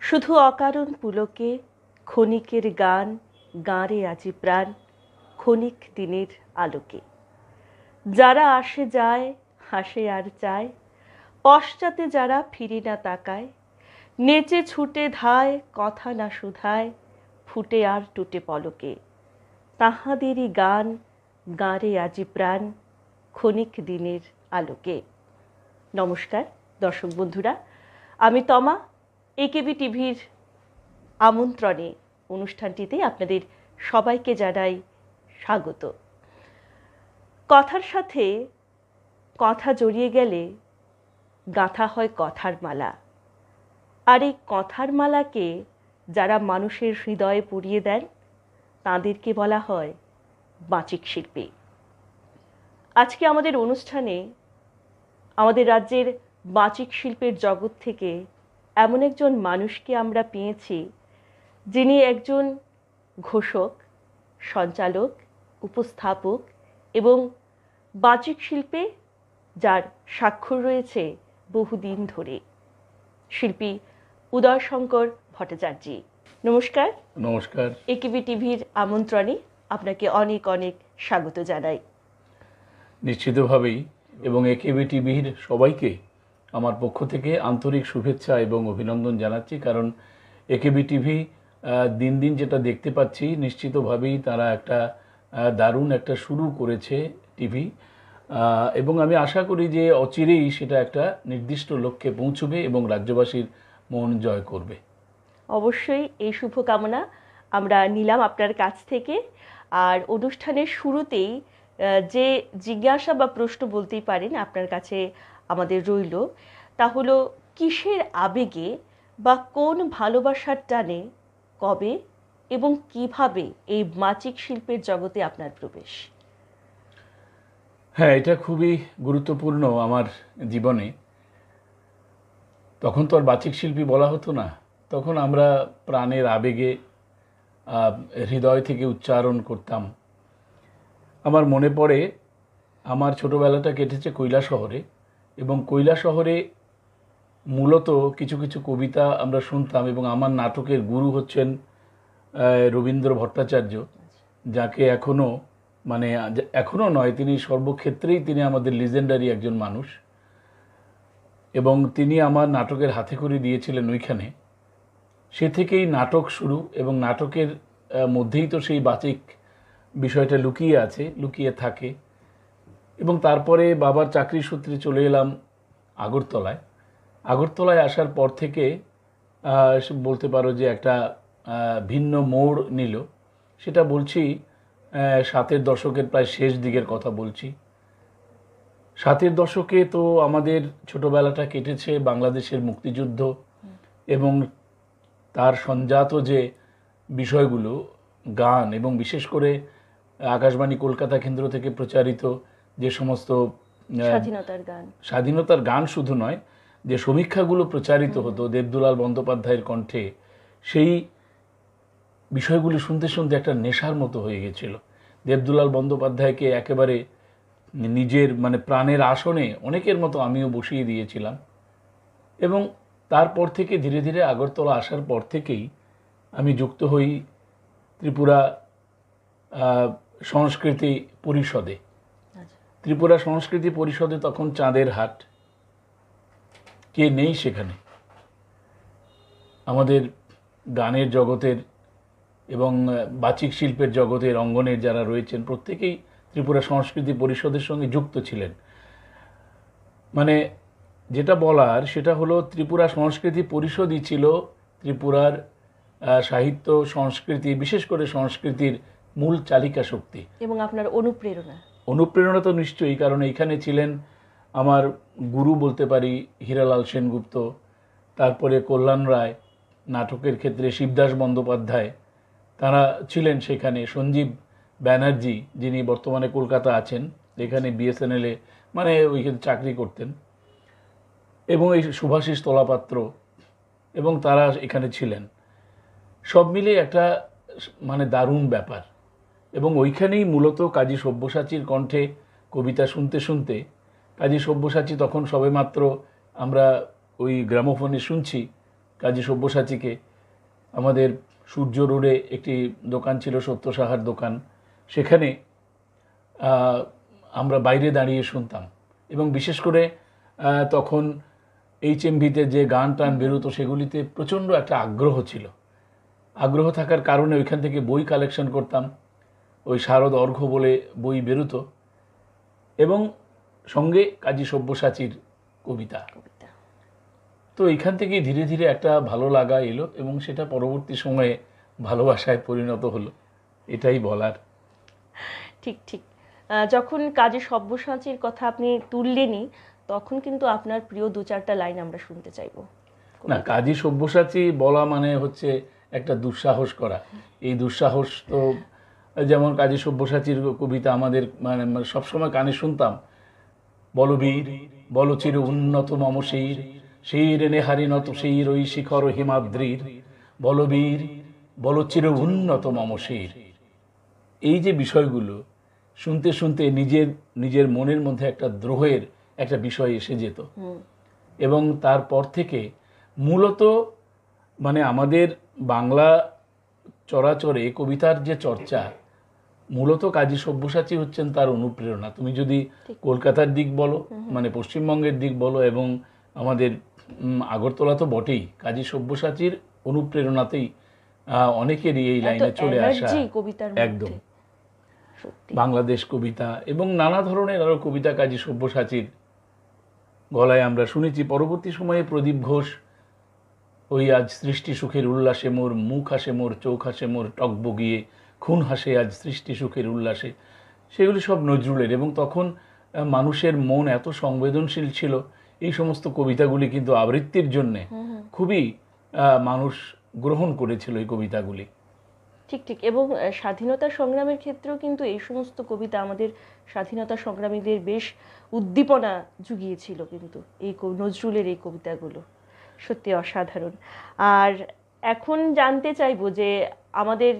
শুধু অকারণ পুলকে ক্ষণিকের গান গাঁরে আজি প্রাণ ক্ষণিক দিনের আলোকে। যারা আসে যায় হাসে আর চায়, পশ্চাতে যারা ফিরি না তাকায়, নেচে ছুটে ধায় কথা না শুধায়, ফুটে আর টুটে পলকে। তাহাদেরই গান গাঁরে আজি প্রাণ ক্ষণিক দিনের আলোকে। নমস্কার দর্শক বন্ধুরা, আমি তমা একেবি টিভির আমন্ত্রণে অনুষ্ঠানটিতে আপনাদের সবাইকে জানাই স্বাগত। কথার সাথে কথা জড়িয়ে গেলে গাঁথা হয় কথার মালা, আর এই কথার মালাকে যারা মানুষের হৃদয়ে পরিয়ে দেন তাঁদেরকে বলা হয় বাচিক শিল্পী। আজকে আমাদের অনুষ্ঠানে আমাদের রাজ্যের বাচিক শিল্পের জগৎ থেকে এমন একজন মানুষকে আমরা পেয়েছি, যিনি একজন ঘোষক, সঞ্চালক, উপস্থাপক এবং বাচিক শিল্পে যার স্বাক্ষর রয়েছে বহুদিন ধরে, শিল্পী উদয়শঙ্কর ভট্টাচার্য। নমস্কার। নমস্কার। একেবি টিভির আমন্ত্রণে আপনাকে অনেক অনেক স্বাগত জানাই। নিশ্চিতভাবেই, এবং একেবি টিভির সবাইকে আমার পক্ষ থেকে আন্তরিক শুভেচ্ছা এবং অভিনন্দন জানাচ্ছি, কারণ একেবি টিভি দিন দিন যেটা দেখতে পাচ্ছি, নিশ্চিতভাবেই তারা একটা দারুণ একটা শুরু করেছে টিভি, এবং আমি আশা করি যে অচিরেই সেটা একটা নির্দিষ্ট লক্ষ্যে পৌঁছবে এবং রাজ্যবাসীর মন জয় করবে। অবশ্যই এই শুভকামনা আমরা নিলাম আপনার কাছ থেকে। আর অনুষ্ঠানের শুরুতেই যে জিজ্ঞাসা বা প্রশ্ন বলতেই পারেন আপনার কাছে আমাদের রইল, তা হলো কিসের আবেগে বা কোন ভালোবাসার টানে কবে এবং কিভাবে এই বাচিক শিল্পের জগতে আপনার প্রবেশ? হ্যাঁ, এটা খুবই গুরুত্বপূর্ণ আমার জীবনে। তখন তো আর বাচিক শিল্পী বলা হতো না, তখন আমরা প্রাণের আবেগে হৃদয় থেকে উচ্চারণ করতাম। আমার মনে পড়ে আমার ছোটোবেলাটা কেটেছে কৈলাসহরে, এবং কৈলাসহরে মূলত কিছু কিছু কবিতা আমরা শুনতাম, এবং আমার নাটকের গুরু হচ্ছেন রবীন্দ্র ভট্টাচার্য, যাকে এখনও নয়, তিনি সর্বক্ষেত্রেই তিনি আমাদের লিজেন্ডারি একজন মানুষ, এবং তিনি আমার নাটকের হাতেখড়ি দিয়েছিলেন ওইখানে। সে থেকেই নাটক শুরু, এবং নাটকের মধ্যেই তো সেই বাচিক বিষয়টা লুকিয়ে থাকে। এবং তারপরে বাবার চাকরি সূত্রে চলে এলাম আগরতলায় আসার পর থেকে বলতে পারো যে একটা ভিন্ন মোড় নিল। সেটা বলছি 60-এর দশকের প্রায় শেষ দিকের কথা বলছি। 60-এর দশকে তো আমাদের ছোটোবেলাটা কেটেছে বাংলাদেশের মুক্তিযুদ্ধ এবং তার সঞ্জাত যে বিষয়গুলো, গান, এবং বিশেষ করে আকাশবাণী কলকাতা কেন্দ্র থেকে প্রচারিত যে সমস্ত স্বাধীনতার গান শুধু নয়, যে সমীক্ষাগুলো প্রচারিত হতো দেবদুলাল বন্দ্যোপাধ্যায়ের কণ্ঠে, সেই বিষয়গুলি শুনতে শুনতে একটা নেশার মতো হয়ে গেছিল। দেবদুলাল বন্দ্যোপাধ্যায়কে একেবারে নিজের প্রাণের আসনে অনেকের মতো আমিও বসিয়ে দিয়েছিলাম। এবং তারপর থেকে ধীরে ধীরে আগরতলা আসার পর থেকেই আমি যুক্ত হই ত্রিপুরা সংস্কৃতি পরিষদে। ত্রিপুরা সংস্কৃতি পরিষদে তখন চাঁদের হাট, কে নেই সেখানে? আমাদের গানের জগতের এবং বাচিক শিল্পের জগতের অঙ্গনের যারা রয়েছেন প্রত্যেকেই ত্রিপুরা সংস্কৃতি পরিষদের সঙ্গে যুক্ত ছিলেন। যেটা বলার সেটা হলো, ত্রিপুরা সংস্কৃতি পরিষদই ছিল ত্রিপুরার সাহিত্য, সংস্কৃতি, বিশেষ করে সংস্কৃতির মূল চালিকা শক্তি এবং আপনার অনুপ্রেরণা তো নিশ্চয়ই, কারণ এইখানে ছিলেন আমার গুরু বলতে পারি হীরালাল সেনগুপ্ত, তারপরে কল্যাণ রায়, নাটকের ক্ষেত্রে শিবদাস বন্দ্যোপাধ্যায়, তারা ছিলেন সেখানে। সঞ্জীব ব্যানার্জি, যিনি বর্তমানে কলকাতা আছেন, এখানে বিএসএনএলে ওইখানে চাকরি করতেন, এবং এই শুভাশিস তলাপাত্র, এবং তারা এখানে ছিলেন। সব মিলে একটা দারুণ ব্যাপার। এবং ওইখানেই মূলত কাজী সব্যসাচীর কণ্ঠে কবিতা শুনতে শুনতে, কাজী সব্যসাচী তখন সবেমাত্র আমরা ওই গ্রামোফোনে শুনছি কাজী সব্যসাচীকে। আমাদের সূর্য রোডে একটি দোকান ছিল, সত্য সাহার দোকান, সেখানে আমরা বাইরে দাঁড়িয়ে শুনতাম। এবং বিশেষ করে তখন HMV-তে যে গান টান বেরোতো সেগুলিতে প্রচণ্ড একটা আগ্রহ ছিল। আগ্রহ থাকার কারণে ওইখান থেকে বই কালেকশন করতাম। ওই শারদ অর্ঘ্য বলে বই বেরোতো, এবং সঙ্গে কাজী সব্যসাচীর কবিতা। তো এইখান থেকেই ধীরে ধীরে একটা ভালো লাগা এলো, এবং সেটা পরবর্তী সময়ে ভালোবাসায় পরিণত হলো, এটাই বলার। ঠিক ঠিক। যখন কাজী সব্যসাচীর কথা আপনি তুললেনই, তখন কিন্তু আপনার প্রিয় দু চারটা লাইন আমরা শুনতে চাইবো। না, কাজী সব্যসাচী বলা মানে হচ্ছে একটা দুঃসাহস করা। এই দুঃসাহস তো, যেমন কাজী সব্যসাচীর কবিতা আমাদের মানে সবসময় কানে শুনতাম, বলবীর বল চির উন্নত মম শির, শির নেহারি নত শির ওই শিখর হিমাদ্রির, বলবীর বল চির উন্নত মম শির। এই যে বিষয়গুলো শুনতে শুনতে নিজের মনের মধ্যে একটা দ্রোহের একটা বিষয় এসে যেত। এবং তারপর থেকে মূলত মানে আমাদের বাংলা চরাচরে কবিতার যে চর্চা, মূলত কাজী সব্যসাচী হচ্ছেন তার অনুপ্রেরণা। তুমি যদি কলকাতার দিক বলো, মানে পশ্চিমবঙ্গের দিক বলো, এবং আমাদের আগরতলা তো বটেই, কাজী সব্যসাচীর অনুপ্রেরণাতেই অনেকেরই এই লাইনে চলে আসা। একদম বাংলাদেশ কবিতা এবং নানা ধরনের আরো কবিতা কাজী সব্যসাচীর গলায় আমরা শুনেছি। পরবর্তী সময়ে প্রদীপ ঘোষ, ওই আজ সৃষ্টি সুখের উল্লাসে মোর, মুখ হাসে মোর, চোখ হাসে মোর, টকবগিয়ে খুন হাসে আজ সৃষ্টি সুখের উল্লাসে, সেগুলি সব নজরুলের। এবং তখন মানুষের মন এত সংবেদনশীল ছিল, এই সমস্ত কবিতাগুলি কিন্তু আবৃত্তির জন্যে খুবই মানুষ গ্রহণ করেছিল এই কবিতাগুলি। ঠিক ঠিক। এবং স্বাধীনতা সংগ্রামের ক্ষেত্রেও কিন্তু এই সমস্ত কবিতা আমাদের স্বাধীনতা সংগ্রামীদের বেশ উদ্দীপনা জুগিয়েছিল কিন্তু এই নজরুলের এই কবিতাগুলো সত্যি অসাধারণ। আর এখন জানতে চাইবো যে আমাদের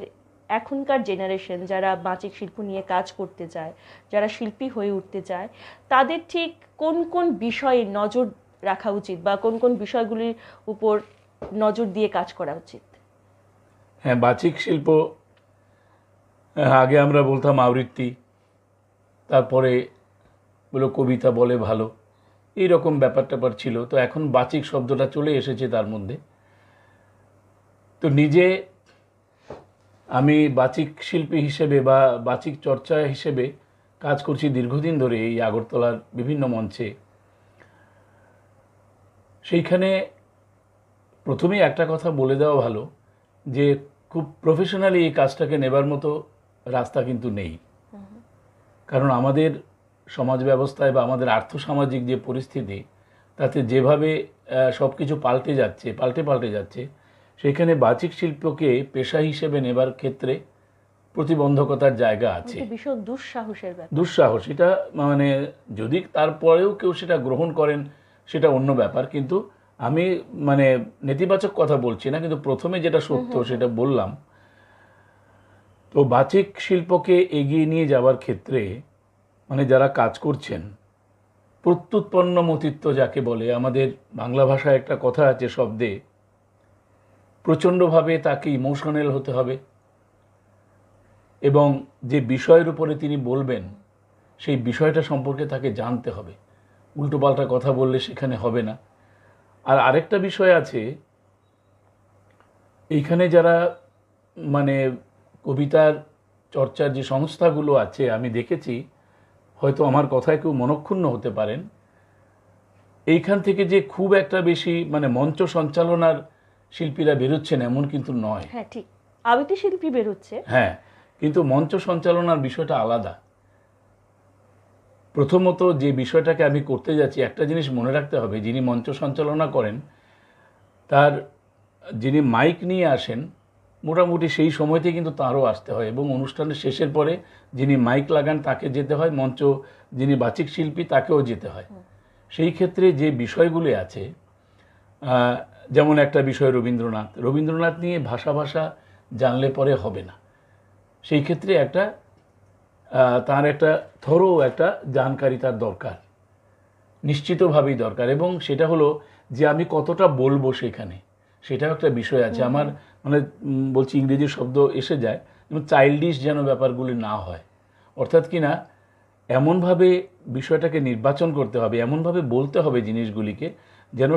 এখনকার জেনারেশন যারা বাচিক শিল্প নিয়ে কাজ করতে চায়, যারা শিল্পী হয়ে উঠতে চায়, তাদের ঠিক কোন কোন বিষয়ে নজর রাখা উচিত বা কোন কোন বিষয়গুলির উপর নজর দিয়ে কাজ করা উচিত? হ্যাঁ, বাচিক শিল্প, আগে আমরা বলতাম আবৃত্তি, তারপরে বলো কবিতা বলে ভালো, এই রকম ব্যাপার ট্যাপার ছিল। তো এখন বাচিক শব্দটা চলে এসেছে তার মধ্যে। তো আমি বাচিক শিল্পী হিসেবে বা বাচিক চর্চা হিসেবে কাজ করছি দীর্ঘদিন ধরে এই আগরতলার বিভিন্ন মঞ্চে। সেইখানে প্রথমেই একটা কথা বলে দেওয়া ভালো যে খুব প্রফেশনালি এই কাজটাকে নেবার মতো রাস্তা কিন্তু নেই। কারণ আমাদের সমাজ ব্যবস্থায় বা আমাদের আর্থসামাজিক যে পরিস্থিতি, তাতে যেভাবে সব কিছু পাল্টে যাচ্ছে, সেখানে বাচিক শিল্পকে পেশা হিসেবে নেবার ক্ষেত্রে প্রতিবন্ধকতার জায়গা আছে। ভীষণ দুঃসাহসের ব্যাপার। দুঃসাহস, এটা মানে যদি তারপরেও কেউ সেটা গ্রহণ করেন সেটা অন্য ব্যাপার, কিন্তু আমি মানে নেতিবাচক কথা বলছি না, কিন্তু প্রথমে যেটা সত্য সেটা বললাম। তো বাচিক শিল্পকে এগিয়ে নিয়ে যাওয়ার ক্ষেত্রে মানে যারা কাজ করছেন, প্রত্যুৎপন্ন মতিত্ব যাকে বলে, আমাদের বাংলা ভাষায় একটা কথা আছে শব্দে, প্রচণ্ডভাবে তাকে ইমোশনাল হতে হবে, এবং যে বিষয়ের উপরে তিনি বলবেন সেই বিষয়টা সম্পর্কে তাকে জানতে হবে। উল্টোপাল্টা কথা বললে সেখানে হবে না। আর আরেকটা বিষয় আছে, এইখানে যারা মানে কবিতার চর্চার যে সংস্থাগুলো আছে, আমি দেখেছি, হয়তো আমার কথায় কেউ মনক্ষুণ্ণ হতে পারেন, এইখান থেকে যে খুব একটা বেশি মানে মঞ্চ সঞ্চালনার শিল্পীরা বেরোচ্ছেন এমন কিন্তু নয়। হ্যাঁ ঠিক, আবৃত্তি শিল্পী বেরোচ্ছে, হ্যাঁ, কিন্তু মঞ্চ সঞ্চালনার বিষয়টা আলাদা। প্রথমত যে বিষয়টাকে আমি করতে যাচ্ছি, একটা জিনিস মনে রাখতে হবে, যিনি মঞ্চ সঞ্চালনা করেন তার যিনি মাইক নিয়ে আসেন মোটামুটি সেই সময়তে কিন্তু তারও আসতে হয়, এবং অনুষ্ঠানের শেষের পরে যিনি মাইক লাগান তাকে যেতে হয়, মঞ্চ যিনি বাচিক শিল্পী তাকেও যেতে হয়। সেই ক্ষেত্রে যে বিষয়গুলি আছে, যেমন একটা বিষয় রবীন্দ্রনাথ নিয়ে ভাষা জানলে পরে হবে না। সেই ক্ষেত্রে তার একটা থরো একটা জানকারি তার দরকার, নিশ্চিতভাবেই দরকার। এবং সেটা হলো যে আমি কতটা বলবো সেখানে, সেটাও একটা বিষয় আছে। আমার মানে বলছি ইংরেজি শব্দ এসে যায়, যেমন চাইল্ডিশ যেন ব্যাপারগুলি না হয়। অর্থাৎ কি না, এমনভাবে বিষয়টাকে নির্বাচন করতে হবে, এমনভাবে বলতে হবে জিনিসগুলিকে যেন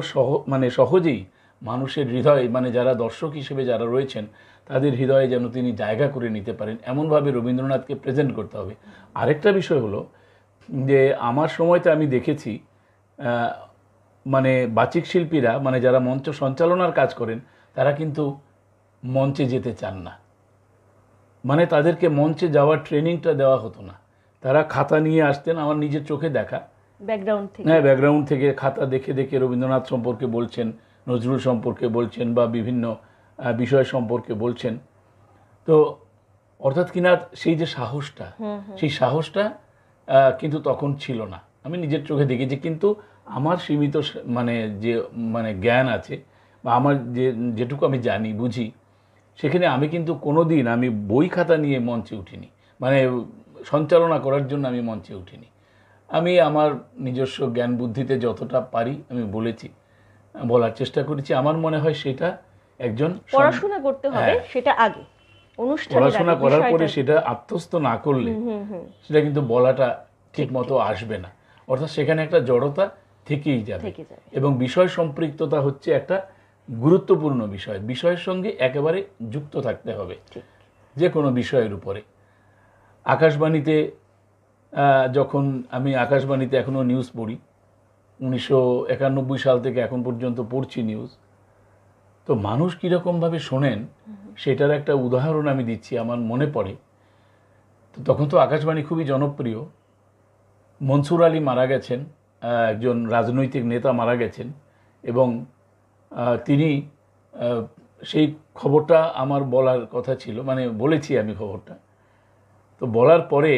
মানে সহজেই মানুষের হৃদয়ে, মানে যারা দর্শক হিসেবে যারা রয়েছেন তাদের হৃদয়ে যেন তিনি জায়গা করে নিতে পারেন, এমনভাবে রবীন্দ্রনাথকে প্রেজেন্ট করতে হবে। আরেকটা বিষয় হলো যে আমার সময়তে আমি দেখেছি মানে বাচিক শিল্পীরা, মানে যারা মঞ্চ সঞ্চালনার কাজ করেন, তারা কিন্তু মঞ্চে যেতে চান না। মানে তাদেরকে মঞ্চে যাওয়ার ট্রেনিংটা দেওয়া হতো না। তারা খাতা নিয়ে আসতেন, আমার নিজের চোখে দেখা, ব্যাকগ্রাউন্ড থেকে। হ্যাঁ, ব্যাকগ্রাউন্ড থেকে খাতা দেখে দেখে রবীন্দ্রনাথ সম্পর্কে বলছেন, নজরুল সম্পর্কে বলছেন, বা বিভিন্ন বিষয় সম্পর্কে বলছেন। তো অর্থাৎ কিনা সেই যে সাহসটা, সেই সাহসটা কিন্তু তখন ছিল না। আমি নিজের চোখে দেখেছি। কিন্তু আমার সীমিত মানে যে মানে জ্ঞান আছে, বা আমার যেটুকু আমি জানি বুঝি, সেখানে আমি কিন্তু কোনো দিন আমি বই খাতা নিয়ে মঞ্চে উঠিনি, মানে সঞ্চালনা করার জন্য আমি মঞ্চে উঠিনি। আমি আমার নিজস্ব জ্ঞান বুদ্ধিতে যতটা পারি আমি বলেছি, বলার চেষ্টা করেছি। আমার মনে হয় সেটা একজন পড়াশোনা করতে হবে, হ্যাঁ, সেটা আগে অনুষ্ঠানের পড়াশোনা আগে করার পরে বিষয়টা। সেটা আত্মস্থ না করলে সেটা কিন্তু বলাটা ঠিক মতো আসবে না। অর্থাৎ সেখানে একটা জড়তা থেকেই যাবে। থেকে যাবে। এবং বিষয় সম্পৃক্ততা হচ্ছে একটা গুরুত্বপূর্ণ বিষয়। বিষয়ের সঙ্গে একেবারে যুক্ত থাকতে হবে ঠিক। যে কোনো বিষয়ের উপরে। আকাশবাণীতে যখন আমি আকাশবাণীতে এখনও নিউজ পড়ি, 1991 সাল থেকে এখন পর্যন্ত পড়ছি নিউজ, তো মানুষ কীরকমভাবে শোনেন সেটার একটা উদাহরণ আমি দিচ্ছি, আমার মনে পড়ে। তো তখন তো আকাশবাণী খুবই জনপ্রিয়। মনসুর আলী মারা গেছেন, একজন রাজনৈতিক নেতা মারা গেছেন, এবং তিনি সেই খবরটা আমার বলার কথা ছিল, মানে বলেছি আমি খবরটা। তো বলার পরে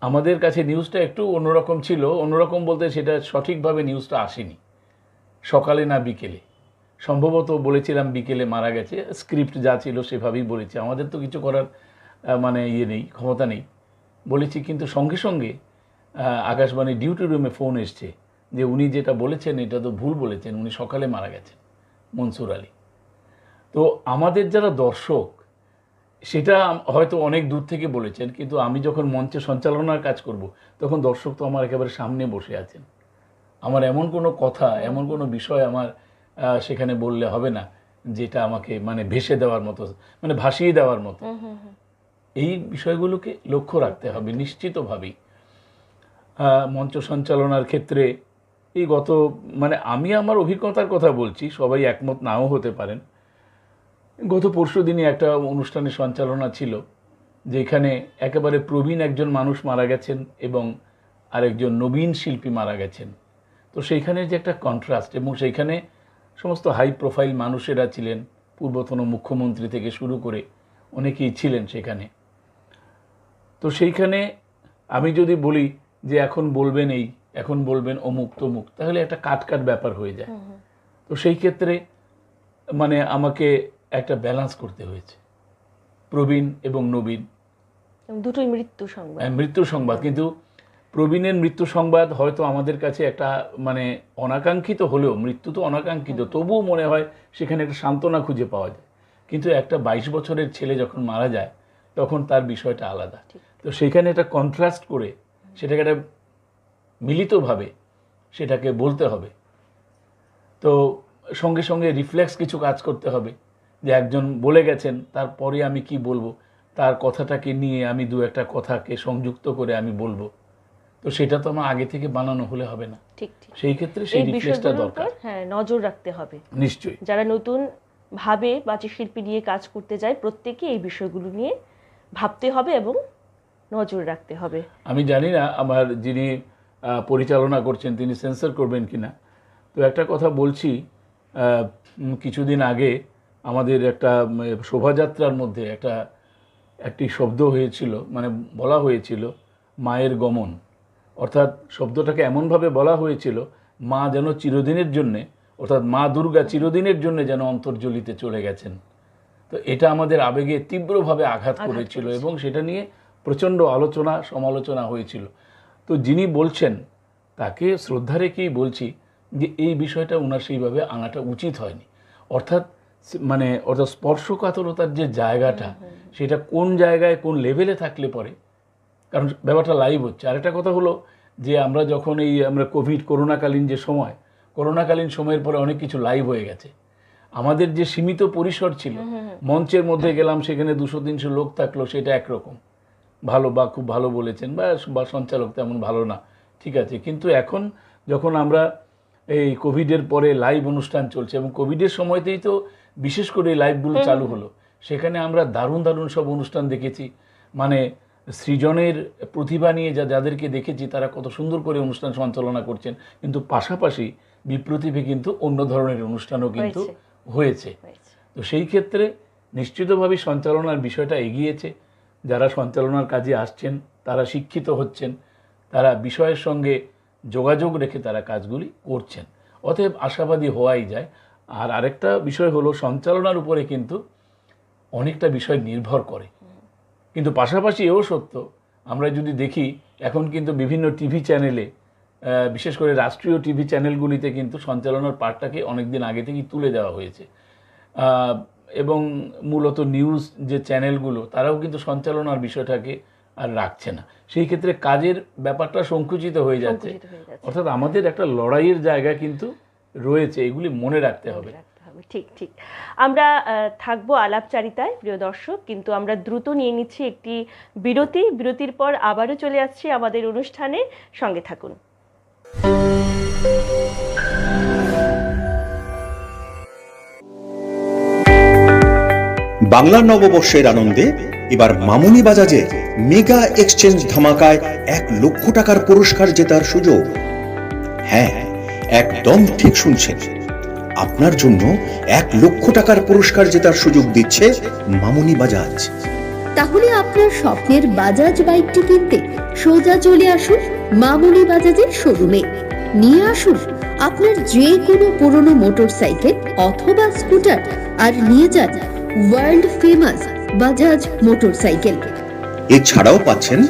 আমাদের কাছে নিউজটা একটু অন্যরকম ছিল। অন্যরকম বলতে সেটা সঠিকভাবে নিউজটা আসেনি, সকালে না বিকেলে। সম্ভবত বলেছিলাম বিকেলে মারা গেছে, স্ক্রিপ্ট যা ছিল সেভাবেই বলেছি। আমাদের তো কিছু করার মানে ইয়ে নেই, ক্ষমতা নেই, বলেছি। কিন্তু সঙ্গে সঙ্গে আকাশবাণী ডিউটি রুমে ফোন এসছে যে উনি যেটা বলেছেন এটা তো ভুল বলেছেন, উনি সকালে মারা গেছেন, মনসুর আলী। তো আমাদের যারা দর্শক, সেটা হয়তো অনেক দূর থেকে বলেছেন, কিন্তু আমি যখন মঞ্চে সঞ্চালনার কাজ করব তখন দর্শক তো আমার একেবারে সামনে বসে আছেন। আমার এমন কোনো কথা, এমন কোনো বিষয় আমার সেখানে বললে হবে না যেটা আমাকে মানে ভেসে দেওয়ার মতো, মানে ভাসিয়ে দেওয়ার মতো। এই বিষয়গুলোকে লক্ষ্য রাখতে হবে নিশ্চিতভাবেই। মঞ্চ সঞ্চালনার ক্ষেত্রে এই মানে আমি আমার অভিজ্ঞতার কথা বলছি, সবাই একমত নাও হতে পারেন। গত পরশুদিনই একটা অনুষ্ঠানের সঞ্চালনা ছিল, যেখানে একেবারে প্রবীণ একজন মানুষ মারা গেছেন এবং আরেকজন নবীন শিল্পী মারা গেছেন। তো সেইখানে যে একটা কন্ট্রাস্ট, এবং সেইখানে সমস্ত হাই প্রোফাইল মানুষেরা ছিলেন, পূর্বতন মুখ্যমন্ত্রী থেকে শুরু করে অনেকেই ছিলেন সেখানে। তো সেইখানে আমি যদি বলি যে এখন বলবেন এই, এখন বলবেন অমুক তমুক, তাহলে একটা কাট ব্যাপার হয়ে যায়। তো সেই ক্ষেত্রে মানে আমাকে একটা ব্যালেন্স করতে হয়েছে, প্রবীণ এবং নবীন দুটোই মৃত্যু সংবাদ। মৃত্যু সংবাদ। কিন্তু প্রবীণের মৃত্যু সংবাদ হয়তো আমাদের কাছে একটা মানে অনাকাঙ্ক্ষিত হলেও, মৃত্যু তো অনাকাঙ্ক্ষিত, তবুও মনে হয় সেখানে একটা সান্ত্বনা খুঁজে পাওয়া যায়। কিন্তু একটা 22 বছরের ছেলে যখন মারা যায় তখন তার বিষয়টা আলাদা। তো সেইখানে একটা কন্ট্রাস্ট করে সেটাকে একটা মিলিতভাবে সেটাকে বলতে হবে। তো সঙ্গে সঙ্গে রিফ্লেক্স কিছু কাজ করতে হবে, যে একজন বলে গেছেন তারপরে আমি কি বলবো, তার কথাটাকে নিয়ে আমি দু একটা কথাকে সংযুক্ত করে আমি বলবো। তো সেটা তো আমার আগে থেকে বানানো হলে হবে না। ঠিক ঠিক। সেই ক্ষেত্রে সেই রিফ্লেক্সটা দরকার। হ্যাঁ, নজর রাখতে হবে নিশ্চয়ই। যারা নতুন ভাবে বাচিক শিল্পী নিয়ে কাজ করতে যায় প্রত্যেকে এই বিষয়গুলো নিয়ে ভাবতে হবে এবং নজর রাখতে হবে। আমি জানি না আমার যিনি পরিচালনা করছেন তিনি সেন্সর করবেন কিনা। তো একটা কথা বলছি, কিছুদিন আগে আমাদের একটা শোভাযাত্রার মধ্যে একটি শব্দ হয়েছিল, মানে বলা হয়েছিল মায়ের গমন। অর্থাৎ শব্দটাকে এমনভাবে বলা হয়েছিল মা যেন চিরদিনের জন্যে, অর্থাৎ মা দুর্গা চিরদিনের জন্য যেন অন্তর্জলিতে চলে গেছেন। তো এটা আমাদের আবেগে তীব্রভাবে আঘাত করেছিল এবং সেটা নিয়ে প্রচণ্ড সমালোচনা হয়েছিল। তো যিনি বলছেন তাকে শ্রদ্ধা রেখেই বলছি যে এই বিষয়টা ওনার সেইভাবে আনাটা উচিত হয়নি। অর্থাৎ স্পর্শকাতরতার যে জায়গাটা, সেটা কোন জায়গায় কোন লেভেলে থাকলে পরে, কারণ ব্যাপারটা লাইভ হচ্ছে। আরেকটা কথা হলো যে আমরা যখন আমরা করোনাকালীন সময়ের পরে অনেক কিছু লাইভ হয়ে গেছে। আমাদের যে সীমিত পরিসর ছিল, মঞ্চের মধ্যে গেলাম, সেখানে 200-300 লোক থাকলো, সেটা একরকম ভালো বা খুব ভালো বলেছেন বা সঞ্চালক তেমন ভালো না, ঠিক আছে। কিন্তু এখন যখন আমরা এই কোভিডের পরে লাইভ অনুষ্ঠান চলছে, এবং কোভিডের সময়তেই তো বিশেষ করে এই লাইভগুলো চালু হলো, সেখানে আমরা দারুণ দারুণ সব অনুষ্ঠান দেখেছি। মানে সৃজনের প্রতিভা নিয়ে যাদেরকে দেখেছি, তারা কত সুন্দর করে অনুষ্ঠান সঞ্চালনা করছেন, কিন্তু পাশাপাশি বিপ্রতিভে কিন্তু অন্য ধরনের অনুষ্ঠানও কিন্তু হয়েছে। তো সেই ক্ষেত্রে নিশ্চিতভাবে সঞ্চালনার বিষয়টা এগিয়েছে। যারা সঞ্চালনার কাজে আসছেন তারা শিক্ষিত হচ্ছেন, তারা বিষয়ের সঙ্গে যোগাযোগ রেখে তারা কাজগুলি করছেন, অতএব আশাবাদী হওয়াই যায়। আর আরেকটা বিষয় হলো, সঞ্চালনার উপরে কিন্তু অনেকটা বিষয় নির্ভর করে, কিন্তু পাশাপাশি এও সত্য, আমরা যদি দেখি এখন কিন্তু বিভিন্ন টিভি চ্যানেলে, বিশেষ করে রাষ্ট্রীয় টিভি চ্যানেলগুলিতে কিন্তু সঞ্চালনার পার্টটাকে অনেকদিন আগে থেকেই তুলে দেওয়া হয়েছে, এবং মূলত নিউজ যে চ্যানেলগুলো, তারাও কিন্তু সঞ্চালনার বিষয়টাকে আর রাখছে না। সেই ক্ষেত্রে কাজের ব্যাপারটা সংকুচিত হয়ে যাচ্ছে। অর্থাৎ আমাদের একটা লড়াইয়ের জায়গা কিন্তু রয়েছে, এগুলি মনে রাখতে হবে। ঠিক ঠিক। আমরা থাকবো আলাপচারিতায় প্রিয় দর্শক, কিন্তু আমরা দ্রুত নিয়ে নিচ্ছি একটি বিরতির পর আবারও চলে আসছি আমাদের অনুষ্ঠানে, সঙ্গে থাকুন। বাংলা নববর্ষের আনন্দে এবার মামুনি বাজাজের মেগা এক্সচেঞ্জ ধামাকায় 1 লক্ষ টাকার পুরস্কার জেতার সুযোগ। হ্যাঁ, একদম ঠিক শুনছেন, আপনার জন্য 1 লক্ষ টাকার পুরস্কার জেতার সুযোগ দিচ্ছে মামুনি বাজাজ। তাহলে আপনার স্বপ্নের বাজাজ বাইকটি কিনতে সোজা চলে আসুন মামুনি বাজাজের শোরুমে। নিয়ে আসুন আপনার যে কোনো পুরনো মোটরসাইকেল অথবা স্কুটার, আর নিয়ে যান ওয়ার্ল্ড ফেমাস বাজাজ মোটরসাইকেল। এছাড়াও পাচ্ছেন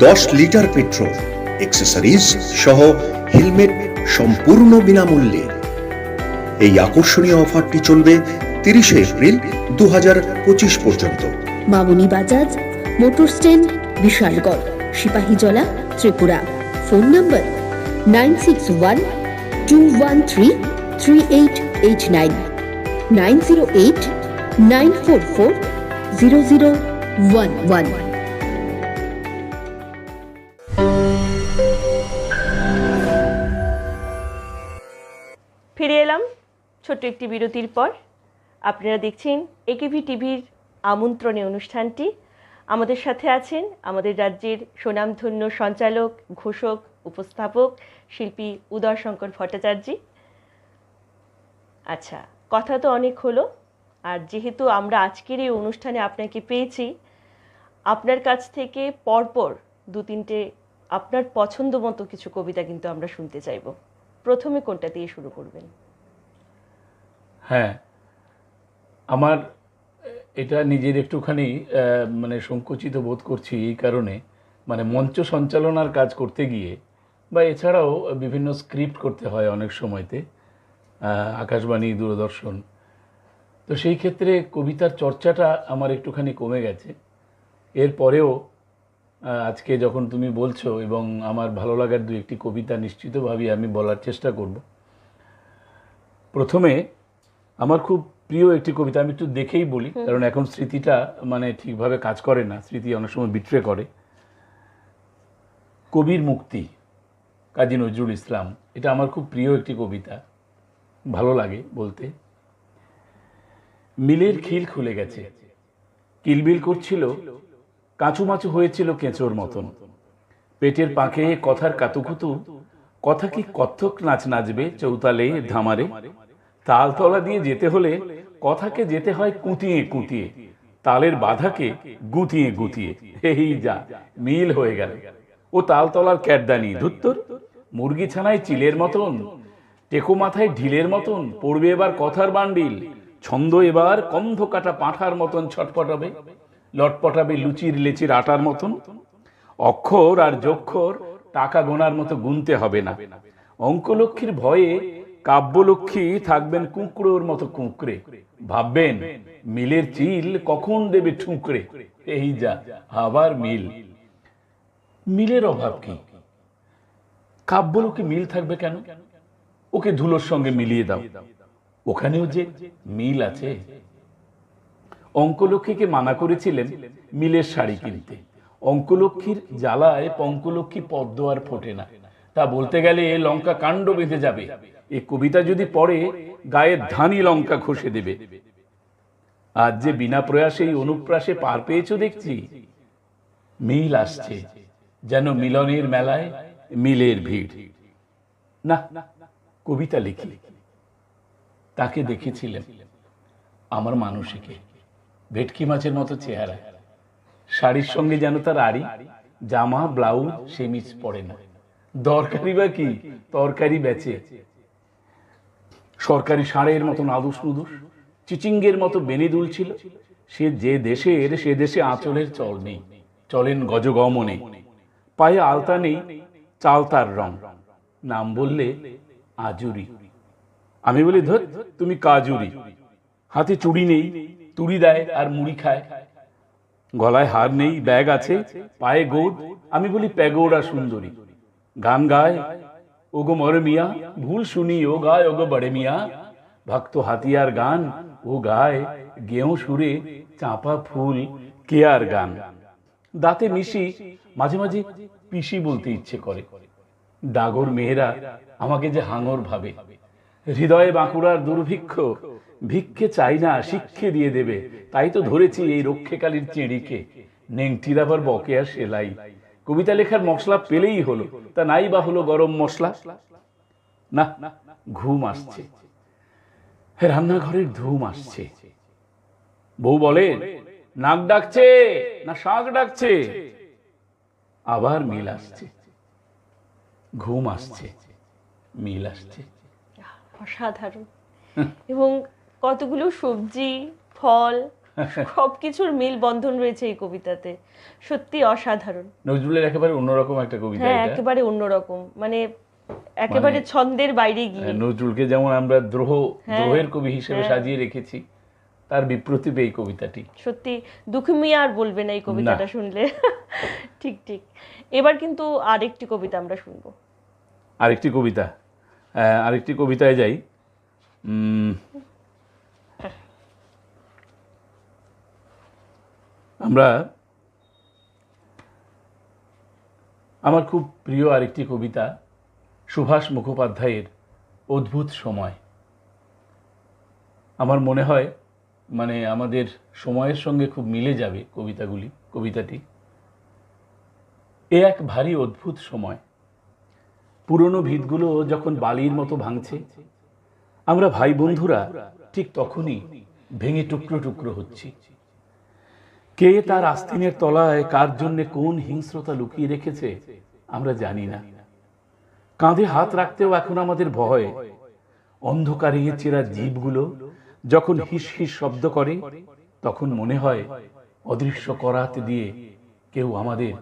10 লিটার পেট্রোল, অ্যাক্সেসরিজ সহ হেলমেট সম্পূর্ণ বিনামূল্যে। এই আকর্ষণীয় অফারটি চলবে 30 এপ্রিল 2025 পর্যন্ত। Mamuni Bajaj, motor stand, Bishalgarh, Sipahijala, Tripura. Phone number 9612133889, 9089440011। ফিরে এলাম ছোট্ট একটি বিরতির পর। আপনারা দেখছেন একেভি টিভির আমন্ত্রণে অনুষ্ঠানটি। আমাদের সাথে আছেন আমাদের রাজ্যের সুনামধন্য সঞ্চালক, ঘোষক, উপস্থাপক, শিল্পী উদয়শঙ্কর ভট্টাচার্য। আচ্ছা, কথা তো অনেক হলো, আর যেহেতু আমরা আজকের এই অনুষ্ঠানে আপনাকে পেয়েছি, আপনার কাছ থেকে পরপর 2-3টে আপনার পছন্দ মতো কিছু কবিতা কিন্তু আমরা শুনতে চাইব। প্রথমে কোনটা দিয়ে শুরু করবেন? হ্যাঁ, আমার এটা নিজের একটুখানি সংকুচিত বোধ করছি এই কারণে, মঞ্চ সঞ্চালনার কাজ করতে গিয়ে বা এছাড়াও বিভিন্ন স্ক্রিপ্ট করতে হয় অনেক সময়তে, আকাশবাণী, দূরদর্শন। তো সেই ক্ষেত্রে কবিতার চর্চাটা আমার একটুখানি কমে গেছে। এরপরেও আজকে যখন তুমি বলছো, এবং আমার ভালো লাগার 2-1টি কবিতা নিশ্চিতভাবেই আমি বলার চেষ্টা করব। প্রথমে আমার খুব প্রিয় একটি কবিতা, আমি একটু দেখেই বলি, কারণ এখন স্মৃতিটা ঠিকভাবে কাজ করে না, স্মৃতি অনেক সময় বিট্রে করে। কবির মুক্তি, কাজী নজরুল ইসলাম। এটা আমার খুব প্রিয় একটি কবিতা, ভালো লাগে বলতে। মিলের খিল খুলে গেছে, কিলবিল করছিল, কাঁচুমাচু হয়েছিল কেঁচোর মতন। পেটের পাঁকে কথার কাতুকুতু, কথা কি কত্থক নাচ নাচবে চৌতালে ধামারে। তালতলা দিয়ে যেতে হলে কথাকে যেতে হয় কুতিয়ে কুতিয়ে, তালের বাধাকে গুতিয়ে গুতিয়ে। এই যা মিল হয়ে গেল। ও তালতলার ক্যাটদানি, ধুত্তর মুরগি ছানায় চিলের মতন, টেকো মাথায় ঢিলের মতন পড়বে এবার কথার বান্ডিল। ছন্দ এবার কন্ধ কাটা পাঁঠার মতন ছটপটাবে, লটপটাবে লুচির লেচির আটার মতন। অক্ষর আর যক্ষর টাকা গোনার মতো গুনতে হবে না, অঙ্কলক্ষ্মীর ভয়ে কাব্যলক্ষ্মী থাকবেন কুঁকড়োর মতো কুঁকড়ে, ভাববেন মিলের চিল কখন দেবে ঠুকরে। এই যা আবার মিল, মিলের অভাব কি? কাব্যলক্ষ্মী মিল থাকবে কেন? ওকে ধুলোর সঙ্গে মিলিয়ে দাও, ওখানেও যে মিল আছে। অঙ্কলক্ষ্মীকে মানা করেছিলেন মিলের শাড়ি কিনতে। অঙ্কলক্ষ্মীর জ্বালায় পঙ্কলক্ষ্মী পদ্ম আর ফোটে না, তা বলতে গেলে লঙ্কা কাণ্ড বেঁধে যাবে। এই কবিতা যদি পড়ে গায়ের ধানি লঙ্কা ঘষে দেবে। আজ যে বিনা প্রয়াসে এই অনুপ্রাসে পার পেয়েছো দেখছি। মিল আসছে যেন মিলনের মেলায় মিলের ভিড়। না, কবিতা লিখি, তাকে দেখেছিলেন আমার মানুষকে, ভেটকি মাছের মতো চেহারা, শাড়ির সঙ্গে যেন তার আড়ি, জামা ব্লাউজ সেমিজ পরে না, দরকারি বা কি তরকারি বেচে, সরকারি ষাঁড়ের মতো নাদুস নুদুস, চিচিঙ্গের মতো বেনি দুলছিল। সে যে দেশের সে দেশে আঁচলের চল নেই, চলেন গজগমনে, পায়ে আলতা নেই, চাল তার রং, নাম বললে আজুরি। আমি বলি ধর তুমি কাজুরি। হাতে চুড়ি নেই, তুড়ি দেয় আর মুড়ি খায়, গলায় হার নেই, ব্যাগ আছে, পায়ে গৌদ, আমি বলি প্যাগোড়া সুন্দরী। গান গায় ওগো মরে মিয়া, ভুল শুনি ও গায় ওগো বড়ে মিয়া, ভক্ত হাতিয়ার গান ও গায়, গেও সুরে চাঁপা ফুল কেয়ার গান। দাঁতে মিশি, মাঝে মাঝে পিসি বলতে ইচ্ছে করে। ডাগর মেয়েরা আমাকে যে হাঙর ভাবে, হৃদয়ে বাঁকুড়ার দুর্ভিক্ষ, ভিক্ষে চাই না শিক্ষে দিয়ে দেবে, তাই তো ধরেছি এই রক্ষেকালীর চেঁড়িকে, নেংটির আবার বকেয়া সেলাই। কবিতা লেখার মশলা পেলেই হলো, তা নাই বা হলো গরম মশলা। না, ঘুম আসছে, রান্নাঘরের ধুম আসছে। বউ বলে নাক ডাকছে না শাঁখ ডাকছে, আবার মিল আসছে, ঘুম আসছে, মিল আসছে। অসাধারণ। এবং কতগুলো সবজি, ফল, সবকিছুর মিল বন্ধন রয়েছে এই কবিতাতে, সত্যি অসাধারণ। নজরুলের একেবারে অন্যরকম একটা কবিতা হ্যাঁ, এটা। একেবারে অন্যরকম, মানে একেবারে ছন্দের বাইরে গিয়ে। নজরুলকে যেমন আমরা দ্রোহের কবি হিসেবে সাজিয়ে রেখেছি, তার বিপ্রতীপ এই কবিতাটি। সত্যি দুঃখী আর বলবে না এই কবিতাটা শুনলে। ঠিক ঠিক। এবার কিন্তু আরেকটি কবিতা আমরা শুনবো। আরেকটি কবিতায় যাই। আমার খুব প্রিয় আরেকটি কবিতা, সুভাষ মুখোপাধ্যায়ের অদ্ভুত সময়। আমার মনে হয় মানে আমাদের সময়ের সঙ্গে খুব মিলে যাবে কবিতাটি। এ এক ভারী অদ্ভুত সময়, পুরনো ভিতগুলো যখন বালির মতো ভাঙছে, আমরা ভাই বন্ধুরা ঠিক তখনই ভেঙে টুকরো টুকরো হচ্ছি। কে তার আস্তিনের তলায় কার জন্য কোন হিংস্রতা লুকিয়ে রেখেছে আমরা জানি না। কাঁধে হাত রাখতেও এখন আমাদের ভয়। অন্ধকারে চেরা জীবগুলো যখন হিস হিস শব্দ করে, তখন মনে হয় অদৃশ্য করাত দিয়ে কেউ আমাদের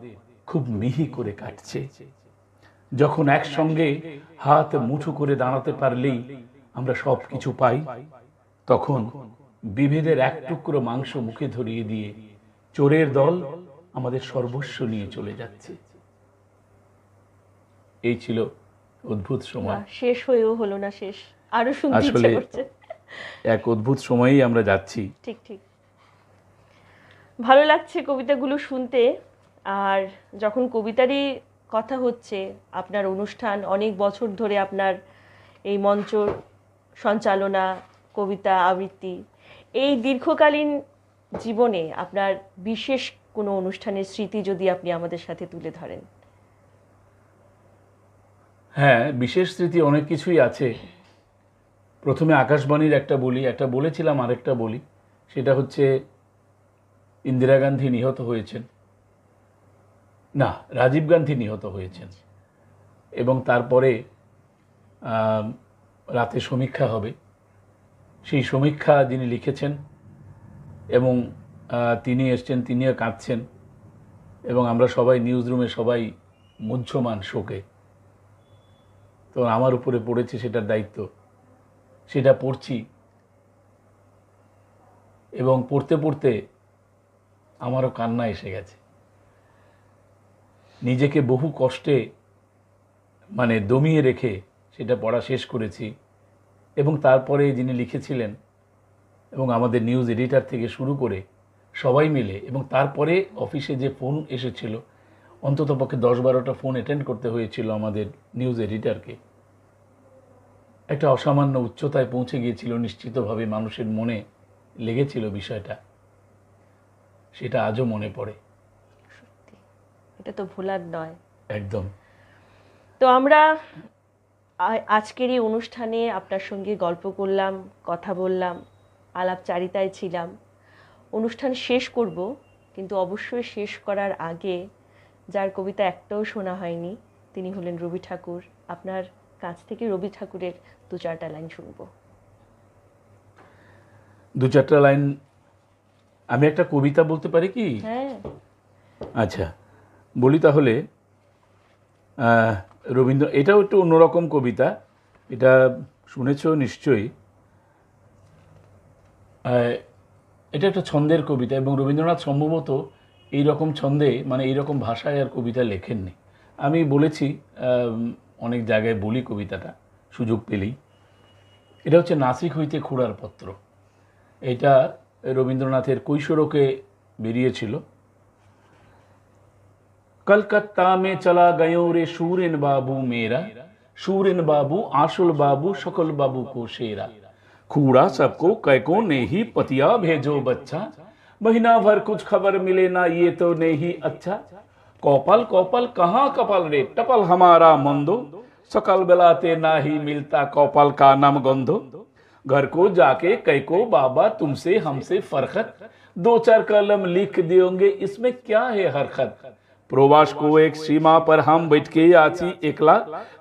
খুব মিহি করে কাটছে। যখন একসঙ্গে হাত মুঠো করে দাঁড়াতে পারলেই আমরা সব কিছু পাই, তখন বিভেদের এক টুকরো মাংস মুখে ধরিয়ে দিয়ে চোরের দল আমাদের সর্বস্ব নিয়ে চলে যাচ্ছে। এই ছিল অদ্ভুত সময়। শেষ হয়েও হলো না শেষ, আরো শুনতে ইচ্ছে করছে। এক অদ্ভুত সময়েই আমরা যাচ্ছি। ঠিক ঠিক। ভালো লাগছে কবিতাগুলো শুনতে। আর যখন কবিতারই কথা হচ্ছে, আপনার অনুষ্ঠান অনেক বছর ধরে আপনার এই মঞ্চ সঞ্চালনা, কবিতা আবৃত্তি, এই দীর্ঘকালীন জীবনে আপনার বিশেষ কোনো অনুষ্ঠানের স্মৃতি যদি আপনি আমাদের সাথে তুলে ধরেন। হ্যাঁ, বিশেষ স্মৃতি অনেক কিছুই আছে। প্রথমে আকাশবাণীর একটা বলেছিলাম, আরেকটা বলি। সেটা হচ্ছে ইন্দিরা গান্ধী নিহত হয়েছেন, না রাজীব গান্ধী নিহত হয়েছেন, এবং তারপরে রাতে সমীক্ষা হবে। সেই সমীক্ষা যিনি লিখেছেন এবং তিনি এসছেন, তিনিও কাঁদছেন, এবং আমরা সবাই নিউজ রুমে সবাই মুহ্যমান শোকে। তো আমার উপরে পড়েছে সেটার দায়িত্ব, সেটা পড়ছি এবং পড়তে পড়তে আমারও কান্না এসে গেছে। নিজেকে বহু কষ্টে মানে দমিয়ে রেখে সেটা পড়া শেষ করেছি এবং তারপরে যিনি লিখেছিলেন এবং আমাদের নিউজ এডিটর থেকে শুরু করে সবাই মিলে, এবং তারপরে অফিসে যে ফোন এসেছিল অন্ততপক্ষে 10-12টা ফোন অ্যাটেন্ড করতে হয়েছিল আমাদের নিউজ এডিটরকে। একটা অসামান্য উচ্চতায় পৌঁছে গিয়েছিল, নিশ্চিতভাবে মানুষের মনে লেগেছিল বিষয়টা, সেটা আজও মনে পড়ে। সত্যি এটা তো ভোলার নয় একদম। তো আমরা আজকের এই অনুষ্ঠানে আপনার সঙ্গে গল্প করলাম, কথা বললাম, আলাপচারিতায় ছিলাম। অনুষ্ঠান শেষ করব, কিন্তু অবশ্যই শেষ করার আগে যার কবিতা একটাও শোনা হয়নি তিনি হলেন রবি ঠাকুর। আপনার কাছ থেকে রবি ঠাকুরের 2-4টা লাইন শুনব। 2-4টা লাইন আমি একটা কবিতা বলতে পারি কি? হ্যাঁ আচ্ছা বলি তাহলে। রবীন্দ্র, এটাও একটু অন্যরকম কবিতা, এটা শুনেছ নিশ্চয়ই। এটা একটা ছন্দের কবিতা এবং রবীন্দ্রনাথ সম্ভবত এই রকম ছন্দে মানে এই রকম ভাষায় আর কবিতা লেখেননি। আমি বলেছি অনেক জায়গায় বলি কবিতাটা সুযোগ পেলেই। এটা হচ্ছে নাসিক হইতে খুড়ার পত্র। এটা রবীন্দ্রনাথের কৈশোরকে বেরিয়েছিল। कलकत्ता में चला गयो रे शूरन बाबू मेरा, शूरन बाबू आशुल बाबू शकल बाबू को शेरा, खूड़ा सबको कैको ने ही पतिया भेजो बच्चा, महीना भर कुछ खबर मिले ना ये तो नहीं अच्छा, कौपल कौपल कहाँ कपल रे टपल हमारा मंदो, सकल बेलाते ना ही मिलता कौपल का नाम गंधो, घर को जाके कैको बाबा तुमसे हमसे फरखत, 2-4 कलम लिख दियोगे इसमें क्या है हरकत, प्रवास को एक सीमा पर हम बैठ के आची एकला,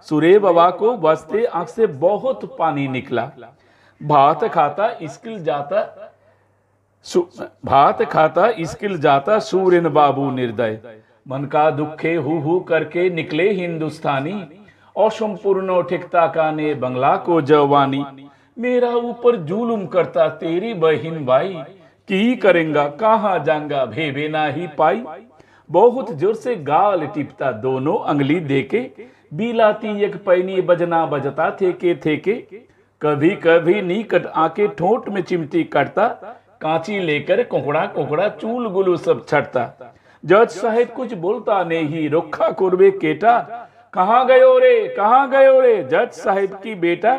सुरे बाबा को बसते आंख से बहुत पानी निकला, भात खाता स्किल जाता सूरन बाबू निर्दय, मन का दुखे हु करके निकले हिंदुस्तानी, और संपूर्ण ठिकता काने बंगला को जवानी, मेरा ऊपर जुलुम करता तेरी बहन भाई, की करेंगा कहाँ जाऊंगा भेबे ना ही पाई, बहुत जोर से गाल टिपता दोनों अंगली देके, बिलाती एक पैनी बजना बजता थे के, कभी कभी निकट आके ठोंट में चिमटी काटता, कांची लेकर कोकड़ा कोकड़ा चूल गुलू सब छटता, जज साहेब कुछ बोलता नहीं रखा कुर्बे केटा, कहाँ गयो रे जज साहेब की बेटा,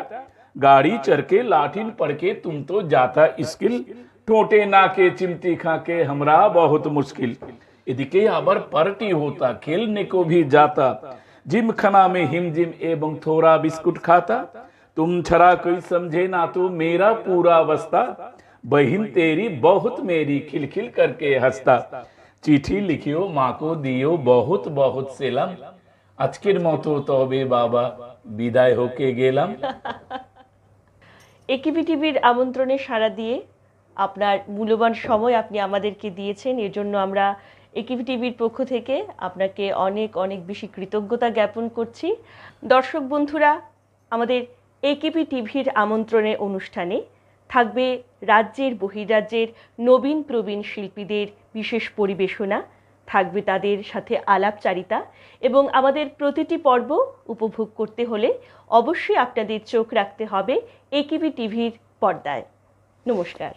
गाड़ी चढ़ के लाठीन पड़ के तुम तो जाता स्किल, ठोंटे ना के चिमटी खा के हमरा बहुत मुश्किल, এদিকে আবার পার্টি होता खेलने को भी जाता, जिम खाना में हिम जिम एवं थोड़ा बिस्कुट खाता, तुम छड़ा कोई समझे ना तो मेरा पूरा बस्ता, बहन तेरी बहुत मेरी खिलखिल करके हंसता, चिट्ठी लिखियो माँ को दियो बहुत बहुत सेलाम, আজকের মতো তবে বাবা বিদায় হকে গেলাম। একিবি টিভির আমন্ত্রণে সাড়া দিয়ে আপনার মূল্যবান সময় আপনি আমাদেরকে দিয়েছেন, এর জন্য আমরা একিবি টিভির পক্ষ থেকে আপনাকে অনেক অনেক বেশি কৃতজ্ঞতা জ্ঞাপন করছি। দর্শক বন্ধুরা, আমাদের একিবি টিভির আমন্ত্রণের অনুষ্ঠানে থাকবে রাজ্যের বহির্রাজ্যের নবীন প্রবীণ শিল্পীদের বিশেষ পরিবেশনা, থাকবে তাদের সাথে আলাপচারিতা, এবং আমাদের প্রতিটি পর্ব উপভোগ করতে হলে অবশ্যই আপনাদের চোখ রাখতে হবে একিবি টিভির পর্দায়। নমস্কার।